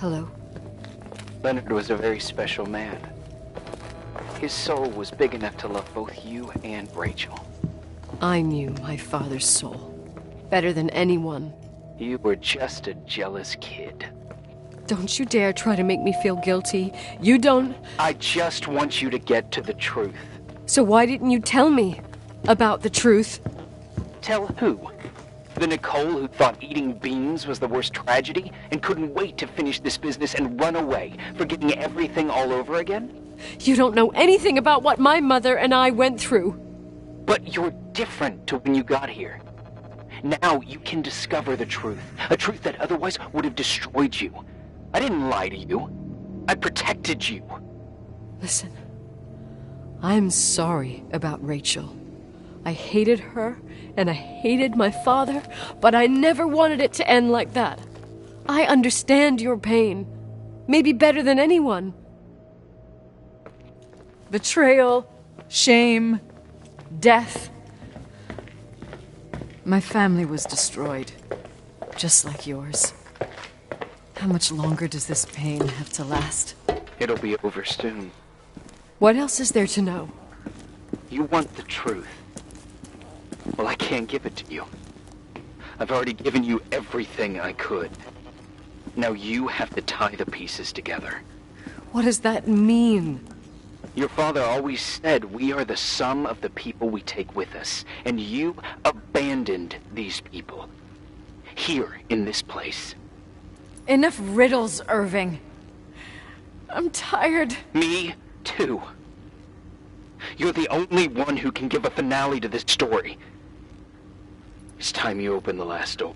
Hello. Leonard was a very special man. His soul was big enough to love both you and Rachel. I knew my father's soul better than anyone. You were just a jealous kid. Don't you dare try to make me feel guilty. You don't... I just want you to get to the truth. So why didn't you tell me about the truth? Tell who? The Nicole who thought eating beans was the worst tragedy and couldn't wait to finish this business and run away, forgetting everything all over again? You don't know anything about what my mother and I went through. But you're different to when you got here. Now you can discover the truth, a truth that otherwise would have destroyed you. I didn't lie to you. I protected you. Listen, I'm sorry about Rachel. I hated her, and I hated my father, but I never wanted it to end like that. I understand your pain. Maybe better than anyone. Betrayal, shame, death. My family was destroyed, just like yours. How much longer does this pain have to last? It'll be over soon. What else is there to know? You want the truth. Well, I can't give it to you. I've already given you everything I could. Now you have to tie the pieces together. What does that mean? Your father always said we are the sum of the people we take with us, and you abandoned these people. Here, in this place. Enough riddles, Irving. I'm tired. Me, too. You're the only one who can give a finale to this story. It's time you open the last door.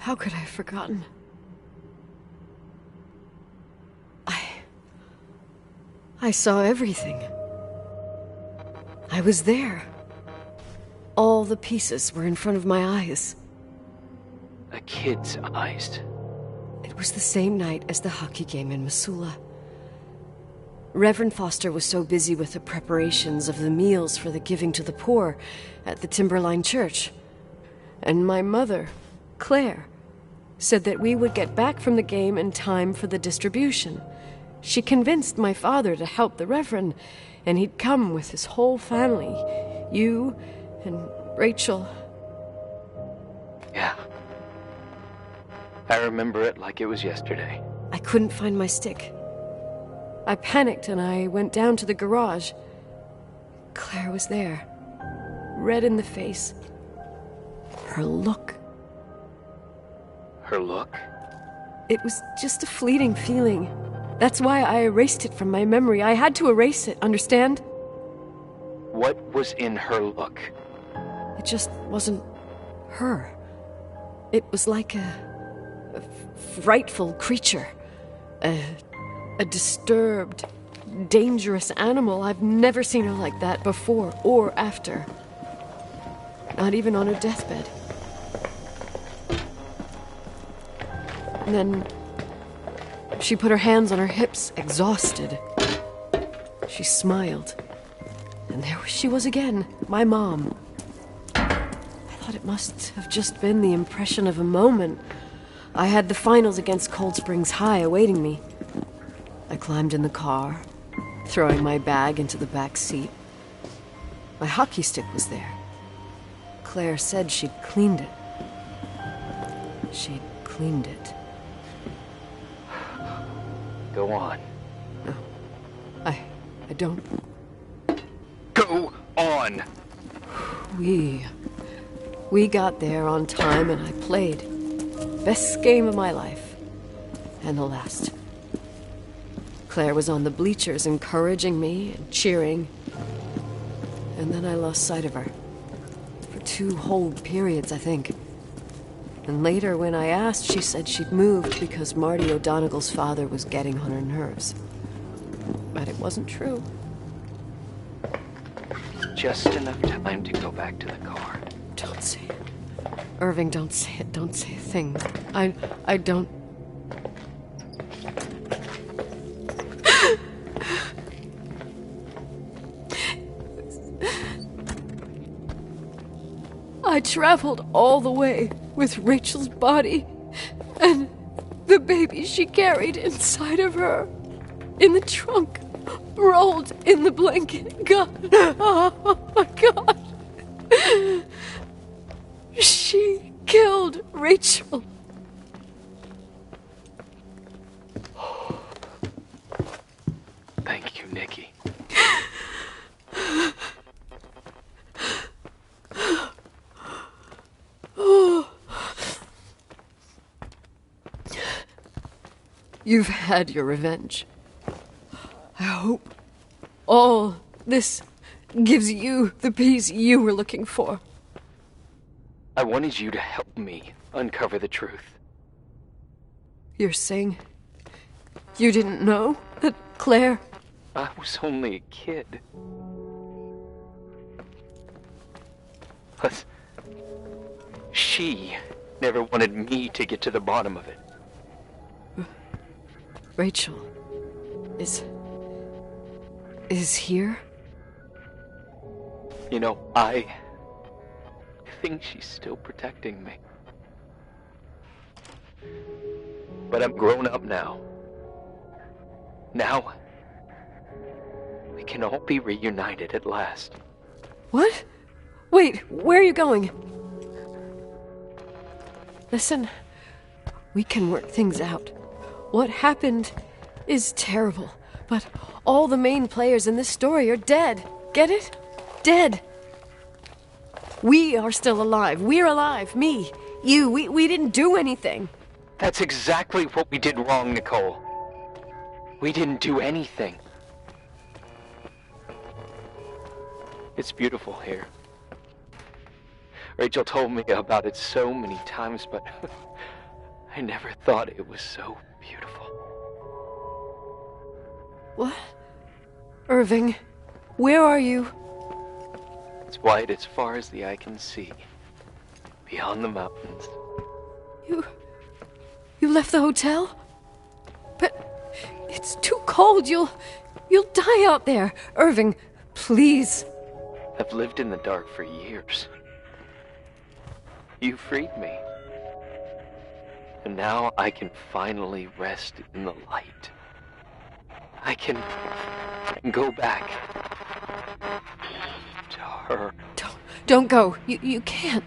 How could I have forgotten? I saw everything. I was there. All the pieces were in front of my eyes. A kid's eyes. It was the same night as the hockey game in Missoula. Reverend Foster was so busy with the preparations of the meals for the giving to the poor at the Timberline Church. And my mother, Claire, said that we would get back from the game in time for the distribution. She convinced my father to help the Reverend, and he'd come with his whole family. You and Rachel. Yeah. I remember it like it was yesterday. I couldn't find my stick. I panicked and I went down to the garage. Claire was there, red in the face. Her look. Her look? It was just a fleeting feeling. That's why I erased it from my memory. I had to erase it, understand? What was in her look? It just wasn't her. It was like a frightful creature. A disturbed, dangerous animal. I've never seen her like that before or after. Not even on her deathbed. And then she put her hands on her hips, exhausted. She smiled. And there she was again, my mom. I thought it must have just been the impression of a moment. I had the finals against Cold Springs High awaiting me. I climbed in the car, throwing my bag into the back seat. My hockey stick was there. Claire said she'd cleaned it. She'd cleaned it. Go on. No. I don't. Go on! We got there on time and I played. Best game of my life. And the last. Claire was on the bleachers encouraging me and cheering. And then I lost sight of her. For 2 whole periods, I think. And later, when I asked, she said she'd moved because Marty O'Donegal's father was getting on her nerves. But it wasn't true. Just enough time to go back to the car. Don't say it. Irving, don't say it. Don't say a thing. I don't... I traveled all the way with Rachel's body and the baby she carried inside of her in the trunk, rolled in the blanket. God, oh my God. She killed Rachel. Thank you, Nikki. You've had your revenge. I hope all this gives you the peace you were looking for. I wanted you to help me uncover the truth. You're saying you didn't know that Claire... I was only a kid. Plus, she never wanted me to get to the bottom of it. Rachel is here? You know, I think she's still protecting me. But I'm grown up now. Now, we can all be reunited at last. What? Wait, where are you going? Listen, we can work things out. What happened is terrible, but all the main players in this story are dead. Get it? Dead. We are still alive. We're alive. Me, you, we didn't do anything. That's exactly what we did wrong, Nicole. We didn't do anything. It's beautiful here. Rachel told me about it so many times, but I never thought it was so beautiful. What? Irving, where are you? It's white as far as the eye can see, beyond the mountains. You left the hotel? But it's too cold. You'll die out there. Irving, please. I've lived in the dark for years. You freed me. And now I can finally rest in the light. I can go back to her. Don't go. You can't.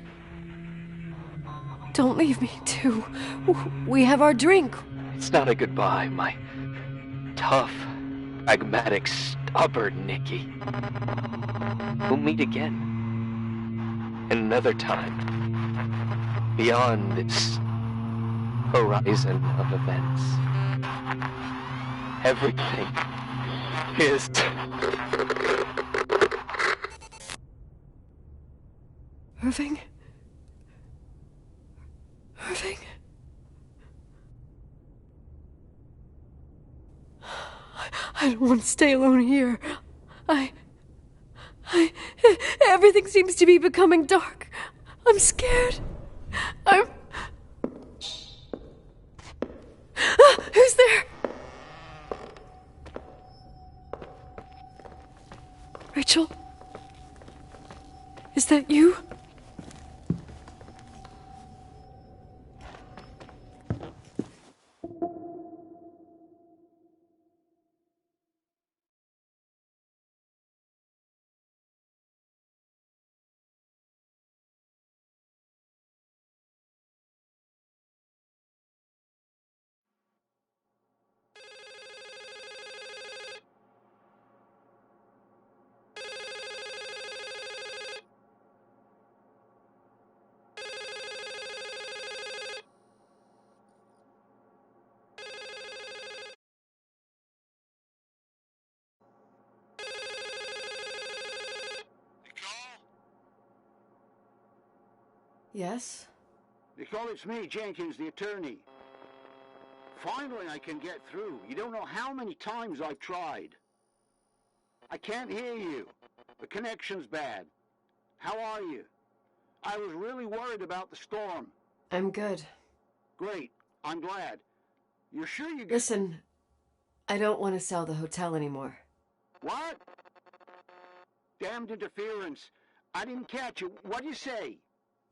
Don't leave me, too. We have our drink. It's not a goodbye, my tough, pragmatic, stubborn Nikki. We'll meet again. Another time. Beyond this horizon of events. Everything is... Irving? Irving? I don't want to stay alone here. Everything seems to be becoming dark. I'm scared. Who's there? Rachel? Is that you? Yes? Nicole, it's me, Jenkins, the attorney. Finally I can get through. You don't know how many times I've tried. I can't hear you. The connection's bad. How are you? I was really worried about the storm. I'm good. Great. I'm glad. You're sure you... Listen, I don't want to sell the hotel anymore. What? Damned interference. I didn't catch you. What'd you say?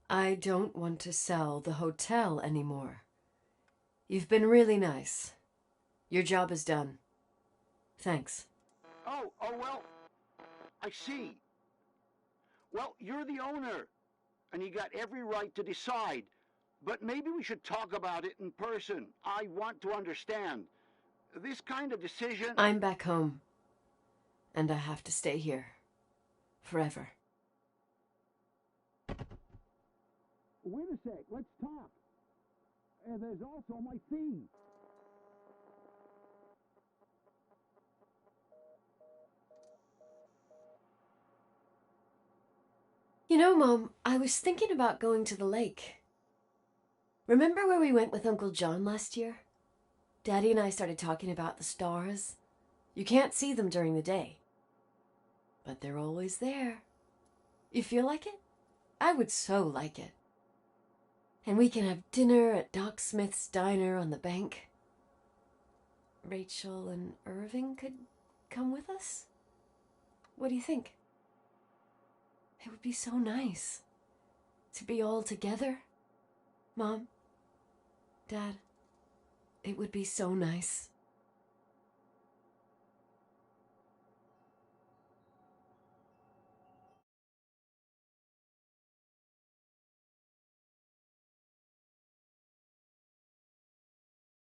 I don't want to sell the hotel anymore. You've been really nice. Your job is done. Thanks. Oh, well, I see. Well, you're the owner, and you got every right to decide. But maybe we should talk about it in person. I want to understand. This kind of decision... I'm back home, and I have to stay here. Forever. Wait a sec, let's talk. And there's also my fee. You know, Mom, I was thinking about going to the lake. Remember where we went with Uncle John last year? Daddy and I started talking about the stars. You can't see them during the day, but they're always there. You feel like it? I would so like it. And we can have dinner at Doc Smith's diner on the bank. Rachel and Irving could come with us? What do you think? It would be so nice to be all together. Mom, Dad, it would be so nice.